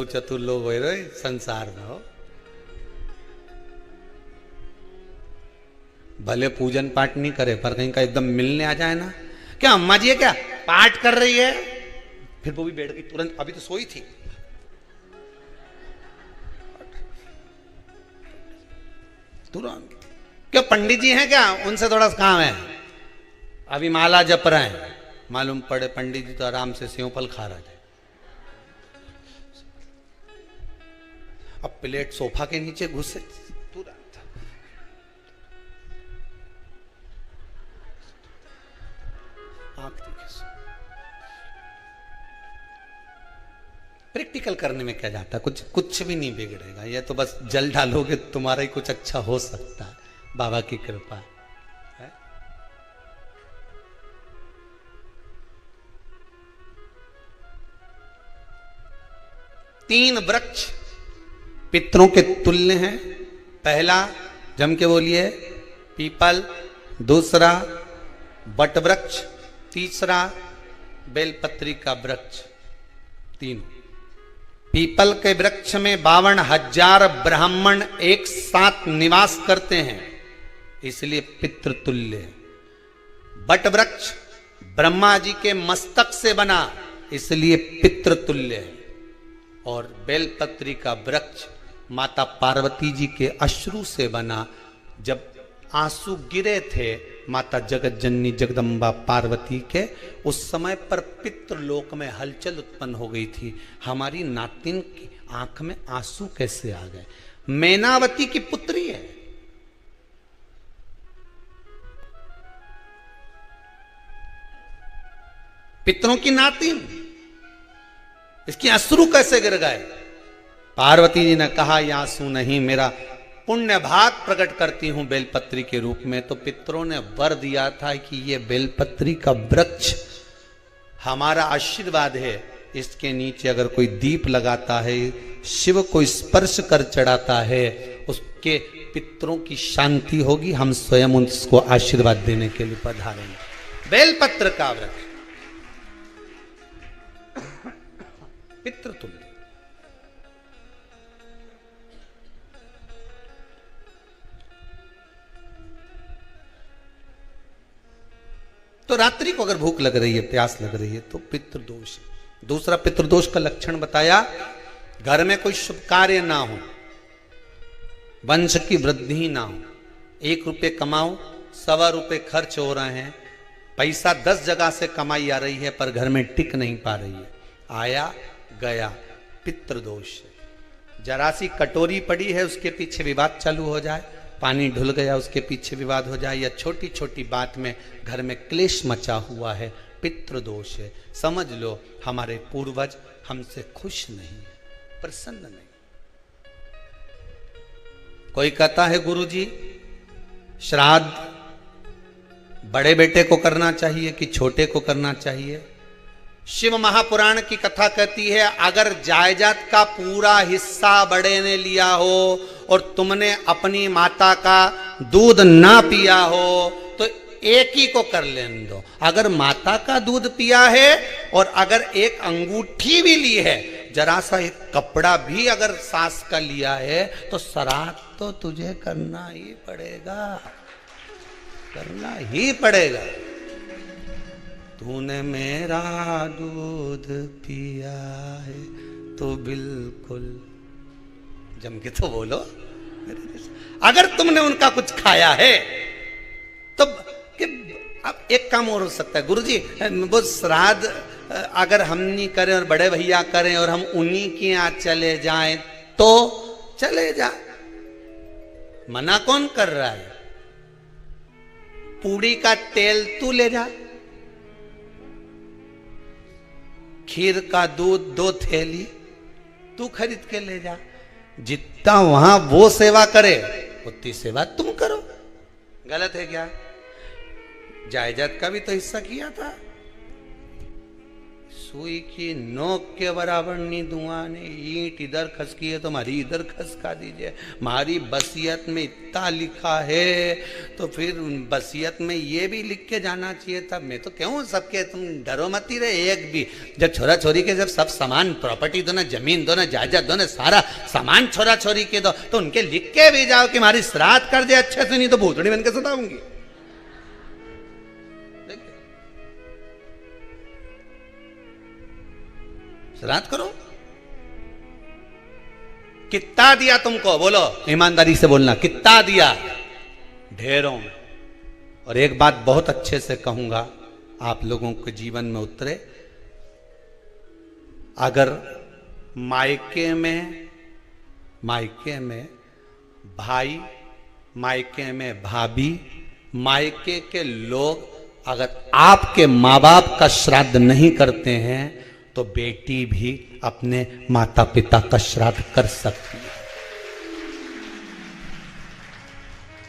चतुर लोग हो रहे संसार में हो। भले पूजन पाठ नहीं करे पर कहीं का एकदम मिलने आ जाए ना, क्या अम्मा जी है क्या पाठ कर रही है, फिर वो भी बैठ गई तुरंत, अभी तो सोई थी। तुरंत क्या पंडित जी हैं क्या, उनसे थोड़ा काम है, अभी माला जप रहे हैं, मालूम पड़े पंडित जी तो आराम से सेव फल खा रहे थे। अब प्लेट सोफा के नीचे घुसे तुरंत। प्रैक्टिकल करने में क्या जाता, कुछ भी नहीं बिगड़ेगा, ये तो बस जल डालोगे तुम्हारा ही कुछ अच्छा हो सकता है, बाबा की कृपा है। तीन वृक्ष पितरों के तुल्य हैं। पहला जम के बोलिए पीपल, दूसरा बट वृक्ष, तीसरा बेलपत्री का वृक्ष। तीन पीपल के वृक्ष में 52,000 ब्राह्मण एक साथ निवास करते हैं, इसलिए पितृतुल्य है। बट वृक्ष ब्रह्मा जी के मस्तक से बना, इसलिए पितृतुल्य है। और बेलपत्री का वृक्ष माता पार्वती जी के अश्रु से बना, जब आंसू गिरे थे माता जगत जननी जगदम्बा पार्वती के, उस समय पर पितृलोक में हलचल उत्पन्न हो गई थी, हमारी नातिन की आंख में आंसू कैसे आ गए। मैनावती की पुत्री है, पितरों की नातिन, इसकी अश्रु कैसे गिर गए। पार्वती जी ने कहा ये आंसू नहीं, मेरा पुण्य भाग प्रकट करती हूं बेलपत्री के रूप में। तो पितरों ने वर दिया था कि ये बेलपत्री का वृक्ष हमारा आशीर्वाद है, इसके नीचे अगर कोई दीप लगाता है, शिव को स्पर्श कर चढ़ाता है, उसके पितरों की शांति होगी, हम स्वयं उसको आशीर्वाद देने के लिए पधारेंगे। बेलपत्र का वृक्ष पितृतुल्य। तो रात्रि को अगर भूख लग रही है, प्यास लग रही है, तो पितृदोष। दूसरा पितृदोष का लक्षण बताया, घर में कोई शुभ कार्य ना हो, वंश की वृद्धि ना हो, 1 रुपये कमाओ 1.25 रुपये खर्च हो रहे हैं, पैसा 10 जगह से कमाई आ रही है पर घर में टिक नहीं पा रही है, आया गया, पितृदोष। जरा सी कटोरी पड़ी है उसके पीछे विवाद चालू हो जाए, पानी ढुल गया उसके पीछे विवाद हो जाए, या छोटी छोटी बात में घर में क्लेश मचा हुआ है, पितृदोष है। समझ लो हमारे पूर्वज हमसे खुश नहीं, प्रसन्न नहीं। कोई कहता है गुरुजी श्राद्ध बड़े बेटे को करना चाहिए कि छोटे को करना चाहिए। शिव महापुराण की कथा कहती है, अगर जायदाद का पूरा हिस्सा बड़े ने लिया हो और तुमने अपनी माता का दूध ना पिया हो तो एक ही को कर लेने दो। अगर माता का दूध पिया है और अगर एक अंगूठी भी ली है, जरा सा एक कपड़ा भी अगर सास का लिया है, तो श्राद्ध तो तुझे करना ही पड़ेगा, करना ही पड़ेगा। तूने मेरा दूध पिया है तो बिल्कुल जम के तो बोलो। अगर तुमने उनका कुछ खाया है तो अब एक काम और हो सकता है, गुरुजी वो श्राद्ध अगर हम नहीं करें और बड़े भैया करें और हम उन्हीं के यहाँ चले जाएं तो चले जा, मना कौन कर रहा है। पूड़ी का तेल तू ले जा, खीर का दूध 2 थैली तू खरीद के ले जा, जितना वहां वो सेवा करे उतनी सेवा तुम करो। गलत है क्या? जायदाद का भी तो हिस्सा किया था, सुई की नोक के बराबर नहीं धुआं ने, ईंट इधर खसकी है तो हमारी इधर खसका दीजिए। हमारी बसियत में इतना लिखा है तो फिर बसियत में ये भी लिख के जाना चाहिए था। मैं तो क्यों सबके, तुम डरो मत ही रहे एक भी। जब छोरा छोरी के जब सब सामान प्रॉपर्टी दो ना, जमीन दो ना, जायदाद दो ना, सारा सामान छोरा छोरी के दो, तो उनके लिख के भी जाओ कि हमारी श्राद्ध कर दे अच्छे से, नहीं तो भूतड़ी बन के सताऊंगी। श्राद्ध करो। कितना दिया तुमको, बोलो ईमानदारी से बोलना, कितना दिया? ढेरों में। और एक बात बहुत अच्छे से कहूंगा, आप लोगों के जीवन में उतरे। अगर मायके में भाई, मायके में भाभी, मायके के लोग अगर आपके माँ बाप का श्राद्ध नहीं करते हैं तो बेटी भी अपने माता पिता का श्राद्ध कर सकती है।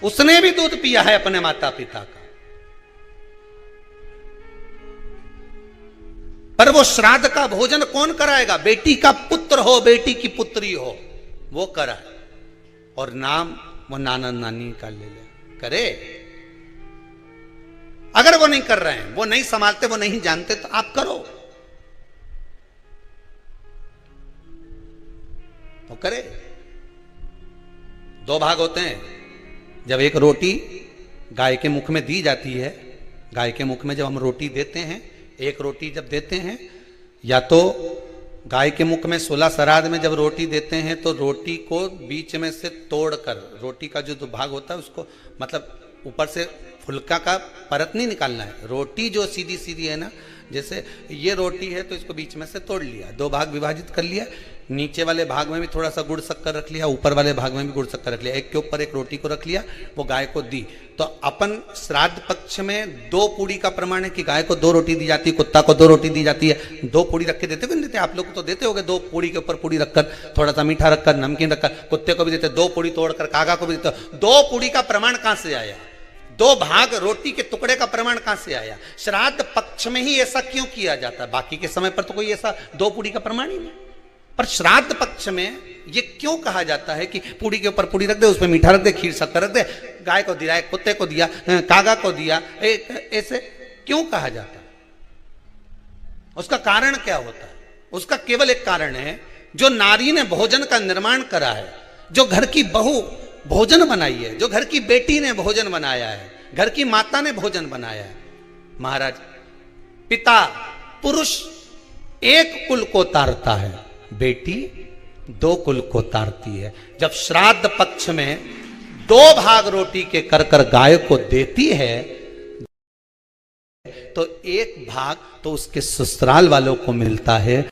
उसने भी दूध पिया है अपने माता पिता का, पर वो श्राद्ध का भोजन कौन कराएगा? बेटी का पुत्र हो, बेटी की पुत्री हो, वो कराए। और नाम वो नाना नानी का ले ले, करे। अगर वो नहीं कर रहे हैं, वो नहीं संभालते, वो नहीं जानते, तो आप करो, तो करे। दो भाग होते हैं। जब एक रोटी गाय के मुख में दी जाती है, गाय के मुख में जब हम रोटी देते हैं, एक रोटी जब देते हैं, या तो गाय के मुख में 16 श्राद्ध में जब रोटी देते हैं तो रोटी को बीच में से तोड़कर, रोटी का जो भाग होता है उसको, मतलब ऊपर से फुलका का परत नहीं निकालना है। रोटी जो सीधी सीधी है ना, जैसे ये रोटी है तो इसको बीच में से तोड़ लिया, दो भाग विभाजित कर लिया, नीचे वाले भाग में भी थोड़ा सा गुड़ शक्कर रख लिया, ऊपर वाले भाग में भी गुड़ शक्कर रख लिया, एक के ऊपर एक रोटी को रख लिया, वो गाय को दी। तो अपन श्राद्ध पक्ष में 2 पूड़ी का प्रमाण है कि गाय को 2 रोटी दी जाती है, कुत्ता को 2 रोटी दी जाती है। 2 पूड़ी रख के देते हो, देते आप लोग तो देते होगे, 2 पूड़ी के ऊपर पूड़ी रखकर, थोड़ा सा मीठा रखकर, नमकीन रखकर, कुत्ते को भी देते, 2 पूड़ी तोड़कर कागा को भी देते। 2 पूड़ी का प्रमाण कहां से आया? 2 भाग रोटी के टुकड़े का प्रमाण कहां से आया? श्राद्ध पक्ष में ही ऐसा क्यों किया जाता है? बाकी के समय पर तो कोई ऐसा 2 पूड़ी का प्रमाण ही नहीं, पर श्राद्ध पक्ष में ये क्यों कहा जाता है कि पूड़ी के ऊपर पूड़ी रख दे, उसमें मीठा रख दे, खीर शक्कर रख दे, गाय को दिया, कुत्ते को दिया, कागा को दिया, ऐसे क्यों कहा जाता है? उसका कारण क्या होता है? उसका केवल एक कारण है, जो नारी ने भोजन का निर्माण करा है, जो घर की बहू भोजन बनाई है, जो घर की बेटी ने भोजन बनाया है, घर की माता ने भोजन बनाया है। महाराज, पिता पुरुष एक कुल को तारता है, बेटी 2 कुल को तारती है। जब श्राद्ध पक्ष में 2 भाग रोटी के कर कर गाय को देती है तो 1 भाग तो उसके ससुराल वालों को मिलता है।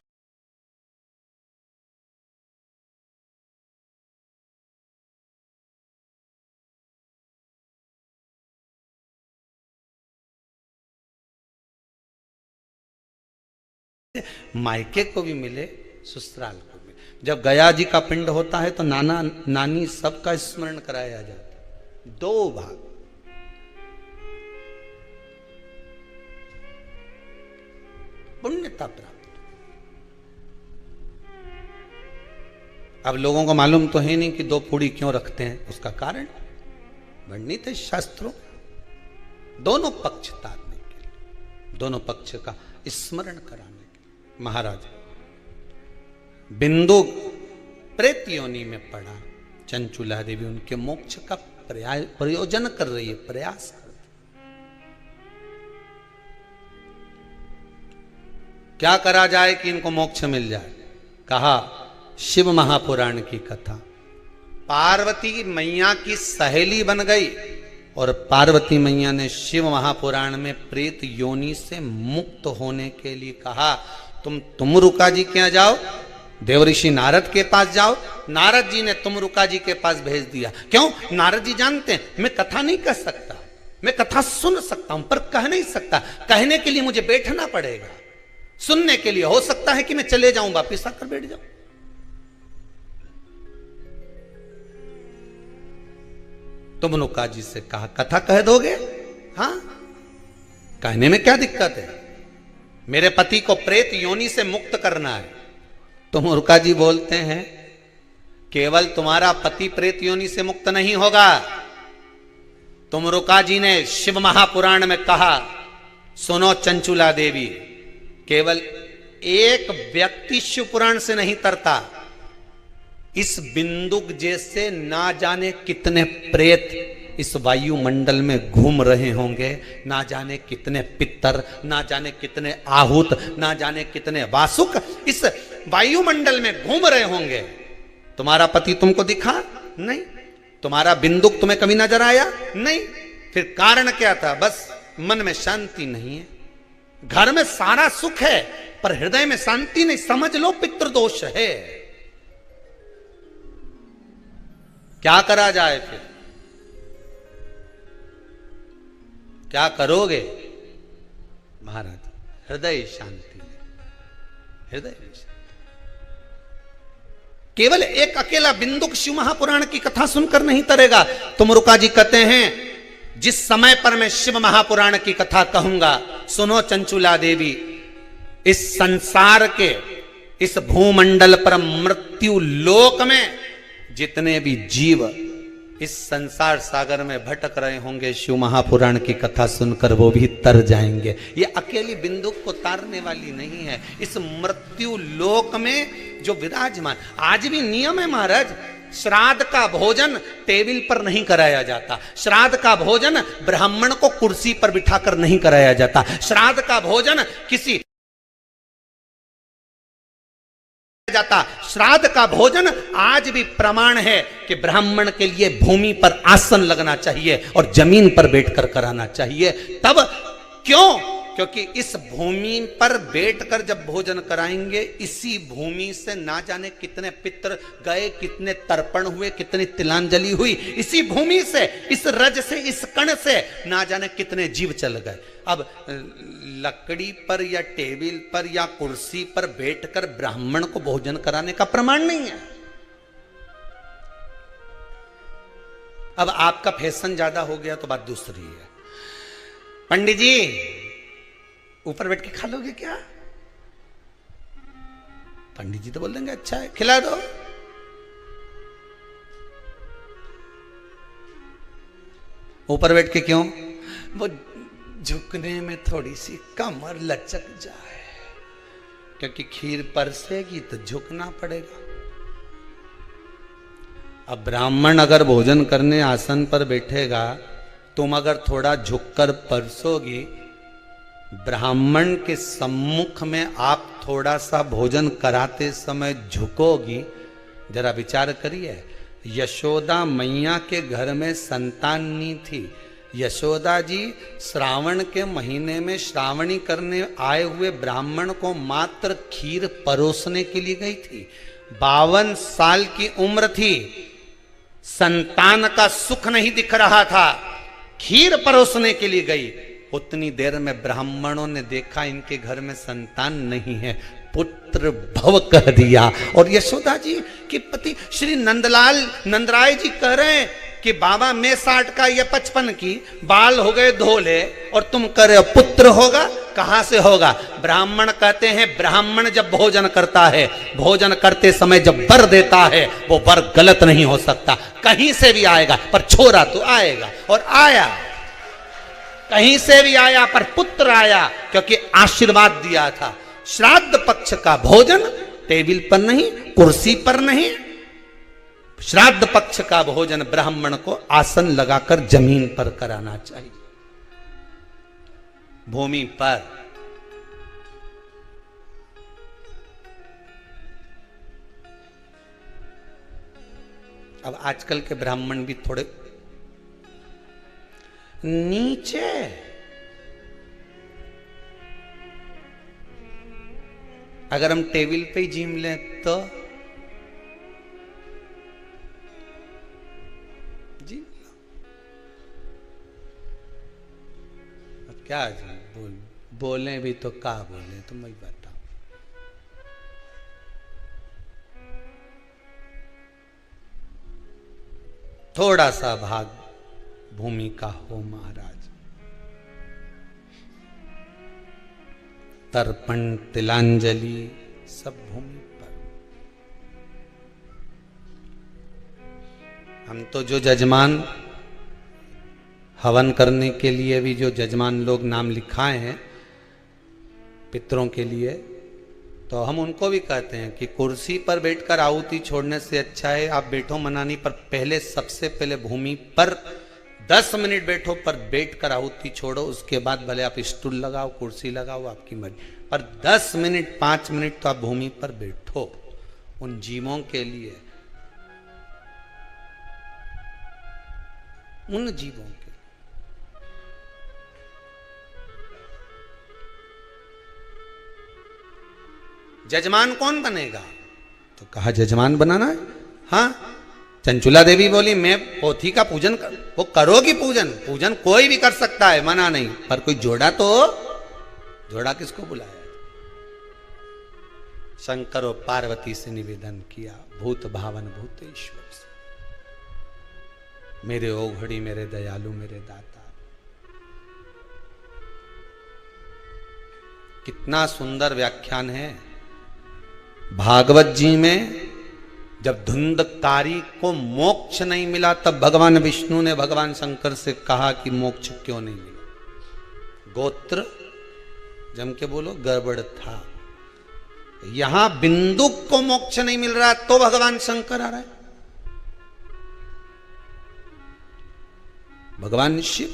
मायके को भी मिले, ससुराल को भी। जब गया जी का पिंड होता है तो नाना नानी सबका स्मरण कराया जाता है। 2 भाग, पुण्यता प्राप्त। अब लोगों को मालूम तो है नहीं कि 2 पूड़ी क्यों रखते हैं, उसका कारण वर्णित है शास्त्रों। दोनों पक्ष तारने के लिए, दोनों पक्ष का स्मरण कराने के लिए। महाराज, बिंदु प्रेत योनि में पड़ा, चंचुला देवी उनके मोक्ष का प्रयोजन कर रही है, प्रयास कर रही। क्या करा जाए कि इनको मोक्ष मिल जाए? कहा शिव महापुराण की कथा। पार्वती मैया की सहेली बन गई और पार्वती मैया ने शिव महापुराण में प्रेत योनि से मुक्त होने के लिए कहा, तुम रुका जी के यहाँ जाओ, देवऋषि नारद के पास जाओ। नारद जी ने तुमरुका जी के पास भेज दिया। क्यों? नारद जी जानते हैं मैं कथा नहीं कह सकता, मैं कथा सुन सकता हूं पर कह नहीं सकता। कहने के लिए मुझे बैठना पड़ेगा, सुनने के लिए हो सकता है कि मैं चले जाऊं, वापिस आकर बैठ जाऊं। तुमरुका जी से कहा कथा कह दोगे? हाँ, कहने में क्या दिक्कत है? मेरे पति को प्रेत योनि से मुक्त करना है। तो मुर्का जी बोलते हैं केवल तुम्हारा पति प्रेत योनि से मुक्त नहीं होगा। तो मुर्का जी ने शिव महापुराण में कहा, सुनो चंचुला देवी, केवल एक व्यक्ति शिव पुराण से नहीं तरता, इस बिंदुक जैसे ना जाने कितने प्रेत इस वायुमंडल में घूम रहे होंगे, ना जाने कितने पितर, ना जाने कितने आहूत, ना जाने कितने वासुक इस वायुमंडल में घूम रहे होंगे। तुम्हारा पति तुमको दिखा नहीं, तुम्हारा बिंदुक तुम्हें कभी नजर आया नहीं, फिर कारण क्या था? बस मन में शांति नहीं है। घर में सारा सुख है पर हृदय में शांति नहीं, समझ लो पितृदोष है। क्या करा जाए? फिर क्या करोगे? महाराज हृदय शांति, हृदय शांति। केवल एक अकेला बिंदुक शिव महापुराण की कथा सुनकर नहीं तरेगा। तो मुर्का जी कहते हैं जिस समय पर मैं शिव महापुराण की कथा कहूंगा, सुनो चंचुला देवी, इस संसार के इस भूमंडल पर मृत्यु लोक में जितने भी जीव इस संसार सागर में भटक रहे होंगे, शिव महापुराण की कथा सुनकर वो भी तर जाएंगे। ये अकेली बिंदुक को तारने वाली नहीं है। इस मृत्यु लोक में जो विराजमान, आज भी नियम है महाराज, श्राद्ध का भोजन टेबल पर नहीं कराया जाता, श्राद्ध का भोजन ब्राह्मण को कुर्सी पर बिठाकर नहीं कराया जाता, श्राद्ध का भोजन किसी जाता। श्राद्ध का भोजन आज भी प्रमाण है कि ब्राह्मण के लिए भूमि पर आसन लगना चाहिए और जमीन पर बैठकर कराना चाहिए। तब क्यों? क्योंकि इस भूमि पर बैठकर जब भोजन कराएंगे, इसी भूमि से ना जाने कितने पितर गए, कितने तर्पण हुए, कितनी तिलांजलि हुई, इसी भूमि से, इस रज से, इस कण से ना जाने कितने जीव चल गए। अब लकड़ी पर या टेबल पर या कुर्सी पर बैठकर ब्राह्मण को भोजन कराने का प्रमाण नहीं है। अब आपका फैशन ज्यादा हो गया तो बात दूसरी है। पंडित जी ऊपर बैठ के खा लोगे क्या? पंडित जी तो बोल देंगे अच्छा है, खिला दो। ऊपर बैठ के क्यों? वो झुकने में थोड़ी सी कमर लचक जाए, क्योंकि खीर परसेगी तो झुकना पड़ेगा। अब ब्राह्मण अगर भोजन करने आसन पर बैठेगा, तुम अगर थोड़ा झुककर परसोगी, ब्राह्मण के सम्मुख में आप थोड़ा सा भोजन कराते समय झुकोगी। जरा विचार करिए, यशोदा मैया के घर में संतान नहीं थी। यशोदा जी श्रावण के महीने में श्रावणी करने आए हुए ब्राह्मण को मात्र खीर परोसने के लिए गई थी। 52 साल की उम्र थी, संतान का सुख नहीं दिख रहा था, खीर परोसने के लिए गई। उतनी देर में ब्राह्मणों ने देखा इनके घर में संतान नहीं है, पुत्र भव कह दिया। और यशोदा जी के पति श्री नंदराय जी कह रहे हैं कि बाबा मैं 60 का या 55 की, बाल हो गए धोले और तुम कह रहे हो पुत्र होगा। कहां से होगा? ब्राह्मण कहते हैं ब्राह्मण जब भोजन करता है, भोजन करते समय जब वर देता है, वो वर गलत नहीं हो सकता, कहीं से भी आएगा, पर छोरा तो आएगा। और आया, कहीं से भी आया, पर पुत्र आया, क्योंकि आशीर्वाद दिया था। श्राद्ध पक्ष का भोजन टेबल पर नहीं, कुर्सी पर नहीं, श्राद्ध पक्ष का भोजन ब्राह्मण को आसन लगाकर जमीन पर कराना चाहिए, भूमि पर। अब आजकल के ब्राह्मण भी थोड़े नीचे, अगर हम टेबल पे ही जीम लें तो जी अब क्या बोले भी तो क्या बोले, तुम वही बताओ। थोड़ा सा भाग भूमि का हो महाराज। तर्पण तिलांजलि सब भूमि पर। हम तो जो जजमान हवन करने के लिए भी जो जजमान लोग नाम लिखाए हैं पितरों के लिए, तो हम उनको भी कहते हैं कि कुर्सी पर बैठकर आहुति छोड़ने से अच्छा है आप बैठो मनानी पर, पहले सबसे पहले भूमि पर 10 मिनट बैठो, पर बैठकर आहुति छोड़ो। उसके बाद भले आप स्टूल लगाओ कुर्सी लगाओ आपकी मर्जी, पर 10 मिनट 5 मिनट तो आप भूमि पर बैठो उन जीवों के लिए, उन जीवों के। जजमान कौन बनेगा? तो कहा जजमान बनाना है। हाँ, चंचुला देवी बोली मैं पोथी का पूजन कर, वो करोगी पूजन, पूजन कोई भी कर सकता है, मना नहीं, पर कोई जोड़ा तो, जोड़ा किसको बुलाया? शंकर और पार्वती से निवेदन किया, भूत भावन भूतेश्वर से, मेरे ओघड़ी मेरे दयालु मेरे दाता। कितना सुंदर व्याख्यान है भागवत जी में। जब धुंधकारी को मोक्ष नहीं मिला तब भगवान विष्णु ने भगवान शंकर से कहा कि मोक्ष क्यों नहीं मिला? गोत्र जम के बोलो गड़बड़ था। यहां बिंदु को मोक्ष नहीं मिल रहा तो भगवान शंकर आ रहा है, भगवान शिव।